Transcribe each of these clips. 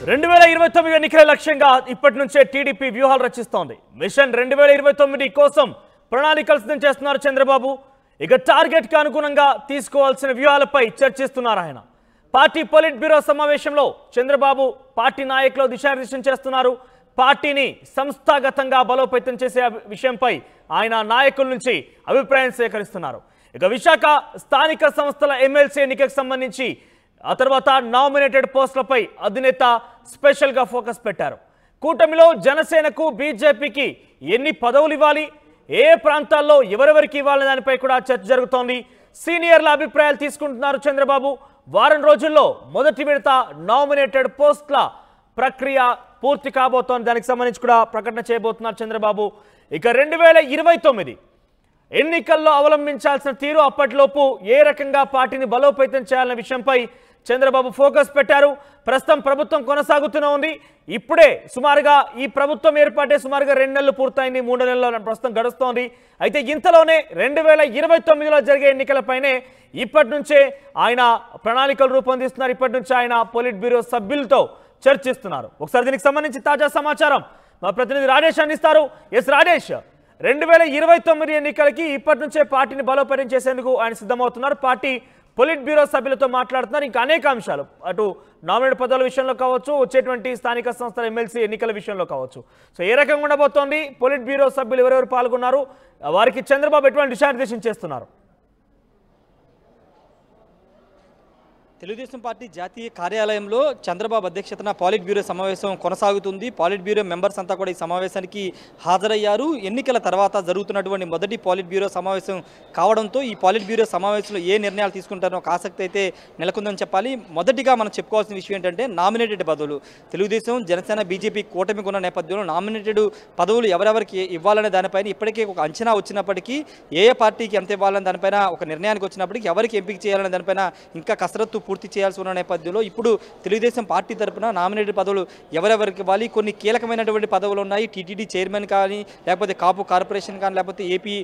2029 ఎన్నికల లక్ష్యంగా ఇప్పటి నుంచే టీడీపీ వ్యూహాలు రచిస్తోంది. మిషన్ 2029 కోసం ప్రణాళికలు సిద్ధం చేస్తున్నారు చంద్రబాబు. ఇక టార్గెట్ కి అనుగుణంగా తీసుకోవాల్సిన వ్యూహాలపై చర్చిస్తున్నారు ఆయన. పార్టీ పొలిట్ బ్యూరో సమావేశంలో చంద్రబాబు పార్టీ నాయకులు దిశానిర్దేశం చేస్తున్నారు. పార్టీని సంస్థాగతంగా బలోపేతం చేసే విషయంపై ఆయన నాయకుల నుంచి అభిప్రాయం సేకరిస్తున్నారు. ఇక విశాఖ స్థానిక సంస్థల ఎమ్మెల్సీ ఎన్నికకు సంబంధించి ఆ తర్వాత నామినేటెడ్ పోస్టులపై అధినేత స్పెషల్గా ఫోకస్ పెట్టారు. కూటమిలో జనసేనకు బీజేపీకి ఎన్ని పదవులు ఇవ్వాలి, ఏ ప్రాంతాల్లో ఎవరెవరికి ఇవ్వాలనే దానిపై కూడా చర్చ జరుగుతోంది. సీనియర్ల అభిప్రాయాలు తీసుకుంటున్నారు చంద్రబాబు. వారం రోజుల్లో మొదటి విడత నామినేటెడ్ పోస్టుల ప్రక్రియ పూర్తి కాబోతోంది. దానికి సంబంధించి కూడా ప్రకటన చేయబోతున్నారు చంద్రబాబు. ఇక 2029 ఎన్నికల్లో అవలంబించాల్సిన తీరు, అప్పటిలోపు ఏ రకంగా పార్టీని బలోపేతం చేయాలనే విషయంపై చంద్రబాబు ఫోకస్ పెట్టారు. ప్రస్తుతం ప్రభుత్వం కొనసాగుతూనే ఉంది. ఇప్పుడే సుమారుగా ఈ ప్రభుత్వం ఏర్పాటే సుమారుగా 2 నెలలు పూర్తయింది, 3 నెలల్లో ప్రస్తుతం గడుస్తోంది. అయితే ఇంతలోనే 2029లో జరిగే ఎన్నికలపైనే ఇప్పటి నుంచే ఆయన ప్రణాళికలు రూపొందిస్తున్నారు. ఇప్పటి నుంచి ఆయన పొలిట్ బ్యూరో సభ్యులతో చర్చిస్తున్నారు. ఒకసారి దీనికి సంబంధించి తాజా సమాచారం మా ప్రతినిధి రాజేష్ అందిస్తారు. ఎస్ రాజేష్, 2029 ఎన్నికలకి ఇప్పటి నుంచే పార్టీని బలోపేతం చేసేందుకు ఆయన సిద్ధమవుతున్నారు. పార్టీ పొలిట్ బ్యూరో సభ్యులతో మాట్లాడుతున్నారు. ఇంకా అనేక అంశాలు, అటు నామినేట్ పదవుల విషయంలో కావచ్చు, వచ్చేటువంటి స్థానిక సంస్థల ఎమ్మెల్సీ ఎన్నికల విషయంలో కావచ్చు. సో ఏ రకంగా ఉండబోతోంది, పొలిట్ బ్యూరో సభ్యులు ఎవరెవరు పాల్గొన్నారు, వారికి చంద్రబాబు ఎటువంటి దిశానిర్దేశం చేస్తున్నారు? తెలుగుదేశం పార్టీ జాతీయ కార్యాలయంలో చంద్రబాబు అధ్యక్షతన పాలిట్ బ్యూరో సమావేశం కొనసాగుతుంది. పాలిట్ బ్యూరో మెంబర్స్ అంతా కూడా ఈ సమావేశానికి హాజరయ్యారు. ఎన్నికల తర్వాత జరుగుతున్నటువంటి మొదటి పాలిట్ బ్యూరో సమావేశం కావడంతో ఈ పాలిట్ బ్యూరో సమావేశంలో ఏ నిర్ణయాలు తీసుకుంటారో ఒక ఆసక్తి అయితే నెలకొందని చెప్పాలి. మొదటిగా మనం చెప్పుకోవాల్సిన విషయం ఏంటంటే నామినేటెడ్ పదవులు. తెలుగుదేశం, జనసేన, బీజేపీ కూటమికి ఉన్న నేపథ్యంలో నామినేటెడ్ పదవులు ఎవరెవరికి ఇవ్వాలనే దానిపైన ఇప్పటికే ఒక అంచనా వచ్చినప్పటికీ, ఏ పార్టీకి ఎంత ఇవ్వాలనే దానిపైన ఒక నిర్ణయానికి వచ్చినప్పటికీ, ఎవరికి ఎంపిక చేయాలనే దానిపైన ఇంకా కసరత్తు పూర్తి చేయాల్సి ఉన్న నేపథ్యంలో ఇప్పుడు తెలుగుదేశం పార్టీ తరఫున నామినేటెడ్ పదవులు ఎవరెవరికి ఇవ్వాలి, కొన్ని కీలకమైనటువంటి పదవులు ఉన్నాయి. టీటీడీ చైర్మన్ కానీ, లేకపోతే కాపు కార్పొరేషన్ కానీ, లేకపోతే ఏపీ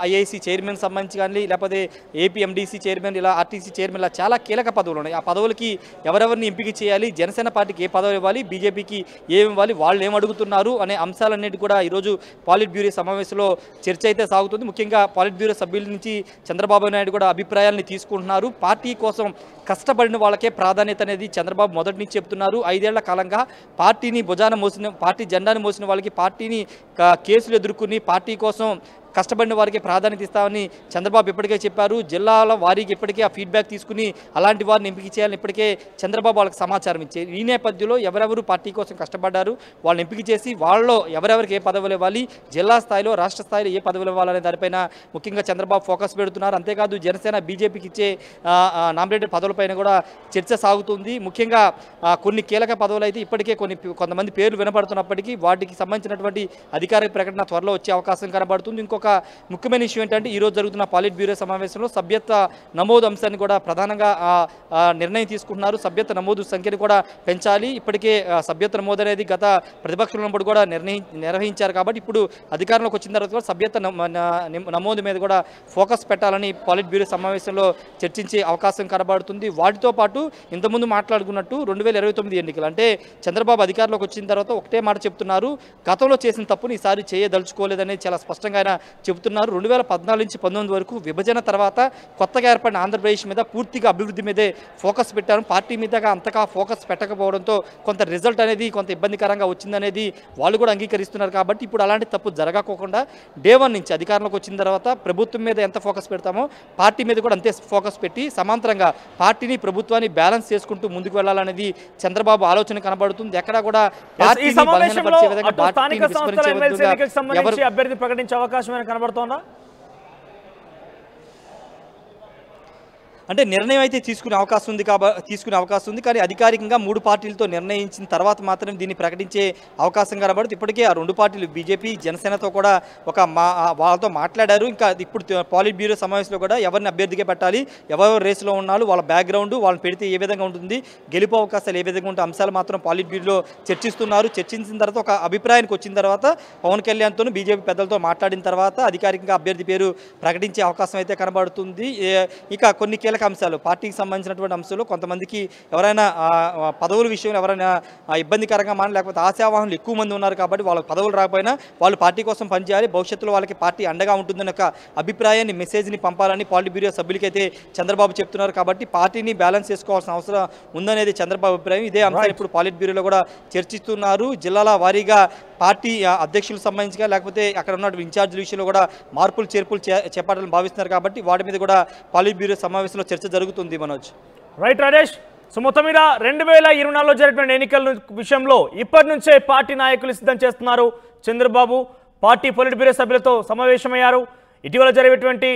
ఐఐసి చైర్మన్ సంబంధించి కానీ, లేకపోతే ఏపీ ఎండీసీ చైర్మన్, ఇలా ఆర్టీసీ చైర్మన్, ఇలా చాలా కీలక పదవులు ఉన్నాయి. ఆ పదవులకి ఎవరెవరిని ఎంపిక చేయాలి, జనసేన పార్టీకి ఏ పదవులు ఇవ్వాలి, బీజేపీకి ఏమి ఇవ్వాలి, వాళ్ళు ఏం అడుగుతున్నారు అనే అంశాలన్నిటి కూడా ఈరోజు పాలిట్ బ్యూరో సమావేశంలో చర్చ అయితే సాగుతుంది. ముఖ్యంగా పాలిట్ బ్యూరో సభ్యుల నుంచి చంద్రబాబు నాయుడు కూడా అభిప్రాయాలను తీసుకుంటున్నారు. పార్టీ కోసం కష్టపడిన వాళ్ళకే ప్రాధాన్యత అనేది చంద్రబాబు మొదటి నుంచి చెప్తున్నారు. 5 ఏళ్ల కాలంగా పార్టీని భుజాన మోసిన, పార్టీ జెండాను మోసిన వాళ్ళకి, పార్టీని కేసులు ఎదుర్కొని పార్టీ కోసం కష్టపడిన వారికి ప్రాధాన్యత ఇస్తామని చంద్రబాబు ఇప్పటికే చెప్పారు. జిల్లాల వారికి ఇప్పటికే ఆ ఫీడ్బ్యాక్ తీసుకుని అలాంటి వారిని ఎంపిక చేయాలని ఇప్పటికే చంద్రబాబు వాళ్ళకి సమాచారం ఇచ్చారు. ఈ నేపథ్యంలో ఎవరెవరు పార్టీ కోసం కష్టపడ్డారు వాళ్ళని ఎంపిక చేసి వాళ్ళలో ఎవరెవరికి ఏ పదవులు ఇవ్వాలి, జిల్లా స్థాయిలో, రాష్ట్ర స్థాయిలో ఏ పదవులు ఇవ్వాలనే దానిపైన ముఖ్యంగా చంద్రబాబు ఫోకస్ పెడుతున్నారు. అంతేకాదు జనసేన, బీజేపీకి ఇచ్చే నామినేటెడ్ పదవులపైన కూడా చర్చ సాగుతుంది. ముఖ్యంగా కొన్ని కీలక పదవులు అయితే ఇప్పటికే కొంతమంది పేర్లు వినపడుతున్నప్పటికీ వాటికి సంబంధించినటువంటి అధికారిక ప్రకటన త్వరలో వచ్చే అవకాశం కనబడుతుంది. ఇంకొక ముఖ్యమైన విషయం ఏంటంటే ఈరోజు జరుగుతున్న పాలిట్ బ్యూరో సమావేశంలో సభ్యత్వ నమోదు అంశాన్ని కూడా ప్రధానంగా నిర్ణయం తీసుకుంటున్నారు. సభ్యత్వ నమోదు సంఖ్యను కూడా పెంచాలి. ఇప్పటికే సభ్యత్వ నమోదు అనేది గత ప్రతిపక్షంలో ఉన్నప్పుడు కూడా నిర్వహించారు కాబట్టి ఇప్పుడు అధికారంలోకి వచ్చిన తర్వాత కూడా సభ్యత్వ నమోదు మీద కూడా ఫోకస్ పెట్టాలని పాలిట్ బ్యూరో సమావేశంలో చర్చించే అవకాశం కనబడుతుంది. వాటితో పాటు ఇంతకుముందు మాట్లాడుకున్నట్టు 2029 ఎన్నికలు అంటే చంద్రబాబు అధికారంలోకి వచ్చిన తర్వాత ఒకటే మాట చెప్తున్నారు, గతంలో చేసిన తప్పుని ఈసారి చేయదలుచుకోలేదని చాలా స్పష్టంగా ఆయన చెబుతున్నారు. 2014 నుంచి 19 వరకు విభజన తర్వాత కొత్తగా ఏర్పడిన ఆంధ్రప్రదేశ్ మీద పూర్తిగా అభివృద్ధి మీదే ఫోకస్ పెట్టారు. పార్టీ మీదగా అంతగా ఫోకస్ పెట్టకపోవడంతో కొంత రిజల్ట్ అనేది కొంత ఇబ్బందికరంగా వచ్చిందనేది వాళ్ళు కూడా అంగీకరిస్తున్నారు. కాబట్టి ఇప్పుడు అలాంటి తప్పు జరగకోకుండా డే 1 నుంచి అధికారంలోకి వచ్చిన తర్వాత ప్రభుత్వం మీద ఎంత ఫోకస్ పెడతామో పార్టీ మీద కూడా అంతే ఫోకస్ పెట్టి సమాంతరంగా పార్టీని, ప్రభుత్వాన్ని బ్యాలెన్స్ చేసుకుంటూ ముందుకు వెళ్లాలనేది చంద్రబాబు ఆలోచన కనబడుతుంది. ఎక్కడా కూడా పార్టీని బలహీనపరిచే విధంగా, పార్టీని విస్మరించే విధంగా అభ్యర్థి ప్రకటించే అవకాశం కనబడుతోందా? అంటే నిర్ణయం అయితే తీసుకునే అవకాశం ఉంది కానీ అధికారికంగా 3 పార్టీలతో నిర్ణయించిన తర్వాత మాత్రం దీన్ని ప్రకటించే అవకాశం కనబడుతుంది. ఇప్పటికే ఆ 2 పార్టీలు బీజేపీ, జనసేనతో కూడా వాళ్ళతో మాట్లాడారు. ఇంకా ఇప్పుడు పాలిట్ బ్యూరో సమావేశంలో కూడా ఎవరిని అభ్యర్థిగా పెట్టాలి, ఎవరు రేసులో ఉన్నారు, వాళ్ళ బ్యాక్గ్రౌండ్, వాళ్ళని పెడితే ఏ విధంగా ఉంటుంది, గెలుపు అవకాశాలు ఏ విధంగా ఉంటాయి అంశాలు మాత్రం పాలిట్ బ్యూరోలో చర్చిస్తున్నారు. చర్చించిన తర్వాత ఒక అభిప్రాయానికి వచ్చిన తర్వాత పవన్ కళ్యాణ్తో, బీజేపీ పెద్దలతో మాట్లాడిన తర్వాత అధికారికంగా అభ్యర్థి పేరు ప్రకటించే అవకాశం అయితే కనబడుతుంది. ఇక కొన్ని కీలక అంశాలు పార్టీకి సంబంధించినటువంటి అంశాలు కొంతమందికి ఎవరైనా పదవుల విషయంలో ఎవరైనా ఇబ్బందికరంగా మాన లేకపోతే ఆశావాహనులు ఎక్కువ మంది ఉన్నారు కాబట్టి వాళ్ళకి పదవులు రాకపోయినా వాళ్ళు పార్టీ కోసం పనిచేయాలి, భవిష్యత్తులో వాళ్ళకి పార్టీ అండగా ఉంటుందన్న ఒక అభిప్రాయాన్ని మెసేజ్ని పంపాలని పాలిట్ బ్యూరో సభ్యులకైతే చంద్రబాబు చెప్తున్నారు. కాబట్టి పార్టీని బ్యాలెన్స్ చేసుకోవాల్సిన అవసరం ఉందనేది చంద్రబాబు అభిప్రాయం. ఇదే అంశాలు ఇప్పుడు పాలిట్ బ్యూరోలో కూడా చర్చిస్తున్నారు. జిల్లాల వారీగా పార్టీ అధ్యక్షులకు సంబంధించిగా లేకపోతే అక్కడ ఉన్న ఇన్ఛార్జీల విషయంలో కూడా మార్పులు చేర్పులు చేపట్టాలని భావిస్తున్నారు. కాబట్టి వాటి మీద కూడా పాలిట్ బ్యూరో సమావేశంలో చర్చ జరుగుతుంది. మనోజ్. రైట్ రాజేష్. సో మొత్తం మీద 2024లో జరిగిన ఎన్నికల విషయంలో ఇప్పటి నుంచే పార్టీ నాయకులు సిద్ధం చేస్తున్నారు. చంద్రబాబు పార్టీ పొలిట్ బ్యూరో సభ్యులతో సమావేశమయ్యారు. ఇటీవల జరిగేటువంటి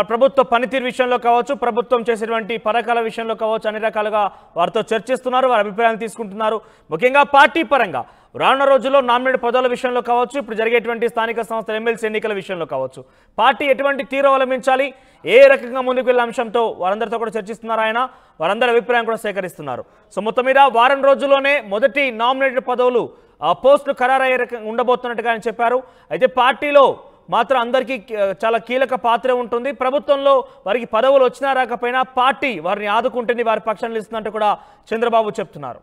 ప్రభుత్వ పనితీరు విషయంలో కావచ్చు, ప్రభుత్వం చేసేటువంటి పథకాల విషయంలో కావచ్చు, అన్ని రకాలుగా వారితో చర్చిస్తున్నారు, వారి అభిప్రాయాలు తీసుకుంటున్నారు. ముఖ్యంగా పార్టీ పరంగా రానున్న రోజుల్లో నామినేట్ పదవుల విషయంలో కావచ్చు, ఇప్పుడు జరిగేటువంటి స్థానిక సంస్థల ఎమ్మెల్సీ ఎన్నికల విషయంలో కావచ్చు, పార్టీ ఎటువంటి తీరు అవలంబించాలి, ఏ రకంగా ముందుకు వెళ్ళే అంశంతో వారందరితో కూడా చర్చిస్తున్నారు. ఆయన వారందరి అభిప్రాయం కూడా సేకరిస్తున్నారు. సో మొత్తం మీద వారం రోజుల్లోనే మొదటి నామినేటెడ్ పదవులు పోస్టులు ఖరారయ్యే రకంగా ఉండబోతున్నట్టుగా ఆయన చెప్పారు. అయితే పార్టీలో మాత్రం అందరికీ చాలా కీలక పాత్ర ఉంటుంది. ప్రభుత్వంలో వారికి పదవులు వచ్చినా రాకపోయినా పార్టీ వారిని ఆదుకుంటుంది, వారి పక్షాన్ని నిలుస్తుందంటూ కూడా చంద్రబాబు చెప్తున్నారు.